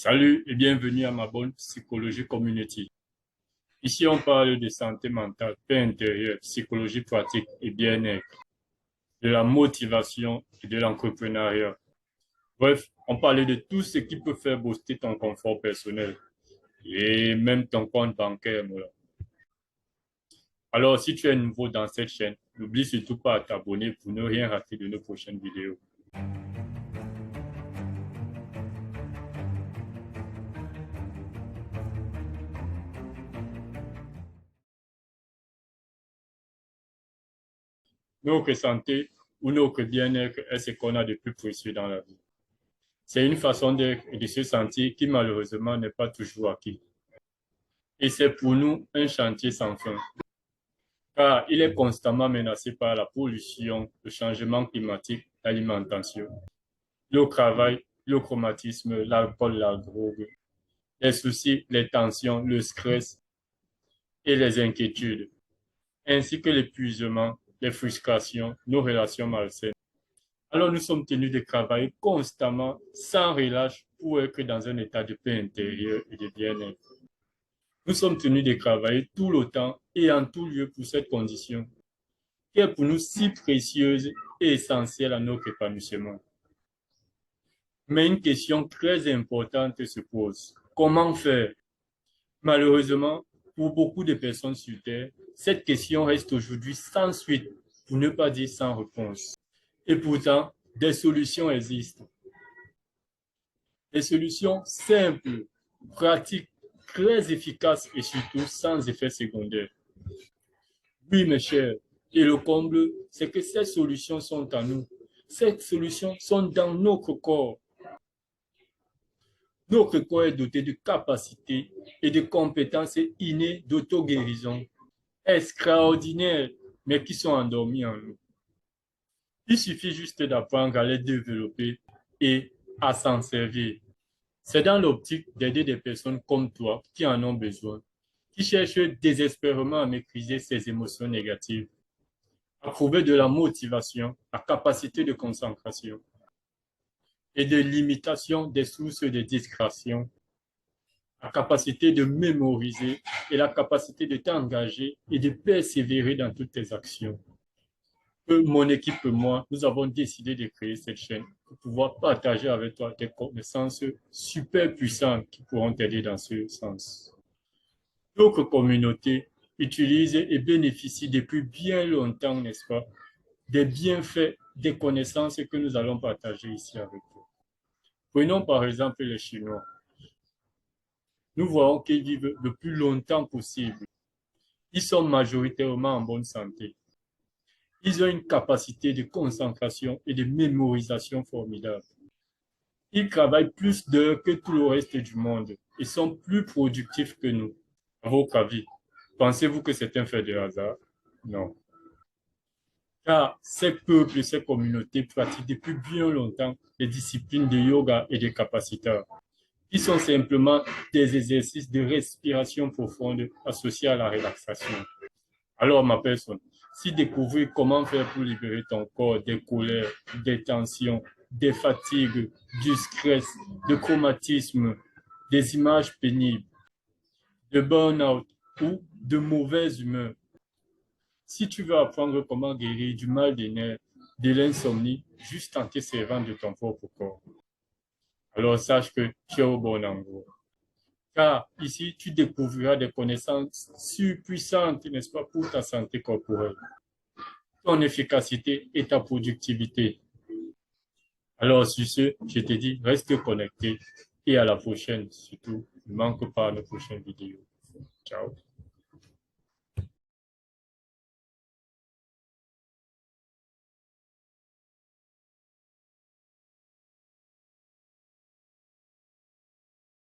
Salut et bienvenue à ma bonne psychologie community. Ici, on parle de santé mentale, paix intérieure, psychologie pratique et bien-être, de la motivation et de l'entrepreneuriat. Bref, on parle de tout ce qui peut faire booster ton confort personnel et même ton compte bancaire. Voilà. Alors, si tu es nouveau dans cette chaîne, n'oublie surtout pas à t'abonner pour ne rien rater de nos prochaines vidéos. Notre santé ou notre bien-être est ce qu'on a de plus précieux dans la vie. C'est une façon d'être et de se sentir qui malheureusement n'est pas toujours acquis. Et c'est pour nous un chantier sans fin, car il est constamment menacé par la pollution, le changement climatique, l'alimentation, le travail, le chromatisme, l'alcool, la drogue, les soucis, les tensions, le stress et les inquiétudes, ainsi que l'épuisement, les frustrations, nos relations malsaines. Alors nous sommes tenus de travailler constamment, sans relâche, pour être dans un état de paix intérieure et de bien-être. Nous sommes tenus de travailler tout le temps et en tout lieu pour cette condition, qui est pour nous si précieuse et essentielle à notre épanouissement. Mais une question très importante se pose. Comment faire? Malheureusement, pour beaucoup de personnes sur Terre, cette question reste aujourd'hui sans suite, pour ne pas dire sans réponse. Et pourtant, des solutions existent. Des solutions simples, pratiques, très efficaces et surtout sans effet secondaire. Oui, mes chers, et le comble, c'est que ces solutions sont en nous. Ces solutions sont dans notre corps. Notre corps est doté de capacités et de compétences innées d'auto-guérison, extraordinaires, mais qui sont endormies en nous. Il suffit juste d'apprendre à les développer et à s'en servir. C'est dans l'optique d'aider des personnes comme toi qui en ont besoin, qui cherchent désespérément à maîtriser ces émotions négatives, à trouver de la motivation, la capacité de concentration et de limitation des sources de distraction, la capacité de mémoriser et la capacité de t'engager et de persévérer dans toutes tes actions. Mon équipe et moi, nous avons décidé de créer cette chaîne pour pouvoir partager avec toi des connaissances super puissantes qui pourront t'aider dans ce sens. Notre communauté utilise et bénéficie depuis bien longtemps, n'est-ce pas, des bienfaits, des connaissances que nous allons partager ici avec vous. Prenons par exemple les Chinois. Nous voyons qu'ils vivent le plus longtemps possible. Ils sont majoritairement en bonne santé. Ils ont une capacité de concentration et de mémorisation formidable. Ils travaillent plus d'heures que tout le reste du monde et sont plus productifs que nous. À votre avis, pensez-vous que c'est un fait de hasard? Non. Car ces peuples, ces communautés pratiquent depuis bien longtemps les disciplines de yoga et de capaciteurs, qui sont simplement des exercices de respiration profonde associés à la relaxation. Alors, ma personne, si découvrir comment faire pour libérer ton corps des colères, des tensions, des fatigues, du stress, du chromatisme, des images pénibles, de burn-out ou de mauvaise humeur, si tu veux apprendre comment guérir du mal des nerfs, de l'insomnie, juste en te servant de ton propre corps, alors sache que tu es au bon endroit. Car ici, tu découvriras des connaissances surpuissantes, n'est-ce pas, pour ta santé corporelle, ton efficacité et ta productivité. Alors, sur ce, je te dis, reste connecté et à la prochaine. Surtout, ne manque pas à nos prochaines vidéos. Ciao.